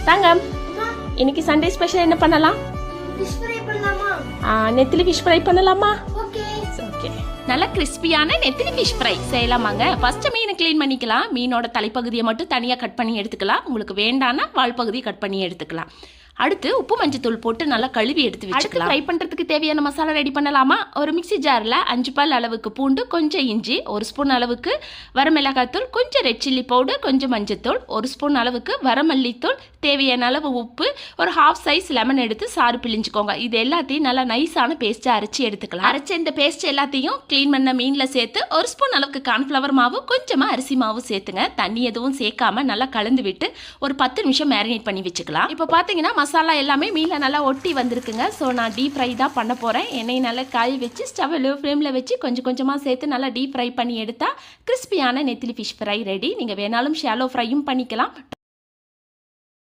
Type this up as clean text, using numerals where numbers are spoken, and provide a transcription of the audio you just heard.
தங்கம், இன்னைக்கு Sunday special என்ன பண்ணலாம்? ஃபிஷ் ஃப்ரை பண்ணலாமா? நெத்திலி ஃபிஷ் ஃப்ரை பண்ணலாமா? ஓகே. ஓகே. நல்ல கிறிஸ்பியான நெத்திலி ஃபிஷ் ஃப்ரை செய்யலாமாங்க. ஃபர்ஸ்ட் மீனை க்ளீன் பண்ணிக்கலாம். மீனோட தலைப்பகுதியை மட்டும் தனியாக கட் பண்ணி எடுத்துக்கலாம். உங்களுக்கு வேண்டான்னா வால் பகுதியை கட் பண்ணி எடுத்துக்கலாம். அடுத்து உப்பு மஞ்சத்தூள் போட்டு நல்லா கழுவி எடுத்து வச்சுக்கலாம். ஃப்ரை பண்ணுறதுக்கு தேவையான மசாலா ரெடி பண்ணலாமா? ஒரு மிக்சி ஜாரில் 5 பல் அளவுக்கு பூண்டு, கொஞ்சம் இஞ்சி, 1 ஸ்பூன் அளவுக்கு வரமிளகாத்தூள், கொஞ்சம் ரெட் சில்லி பவுடர், கொஞ்சம் மஞ்சத்தூள், 1 ஸ்பூன் அளவுக்கு வரமல்லித்தூள், தேவையான அளவு உப்பு, ஒரு ஹாஃப் சைஸ் லெமன் எடுத்து சாறு பிழிஞ்சுக்கோங்க. இது எல்லாத்தையும் நல்லா நைஸான பேஸ்ட்டாக அரைச்சி எடுத்துக்கலாம். அரைச்ச இந்த பேஸ்ட் எல்லாத்தையும் க்ளீன் பண்ண மீனில் சேர்த்து 1 ஸ்பூன் அளவுக்கு கார்ன்ஃப்ளவர் மாவு, கொஞ்சமாக அரிசி மாவு சேர்த்துங்க. தண்ணி எதுவும் சேர்க்காம நல்லா கலந்து விட்டு ஒரு 10 நிமிஷம் மேரினேட் பண்ணி வச்சுக்கலாம். இப்போ பார்த்தீங்கன்னா மசாலா எல்லாமே மீனில் நல்லா ஒட்டி வந்திருக்குங்க. ஸோ நான் டீப் ஃப்ரை தான் பண்ண போகிறேன். எண்ணெய் நல்லா காய் வச்சு ஸ்டவ் லோ ஃப்ளேமில் வச்சு கொஞ்சம் கொஞ்சமாக சேர்த்து நல்லா டீப் ஃப்ரை பண்ணி எடுத்தால் கிறிஸ்பியான நெத்திலி ஃபிஷ் ஃப்ரை ரெடி. நீங்கள் வேணாலும் ஷாலோ ஃப்ரையும் பண்ணிக்கலாம்.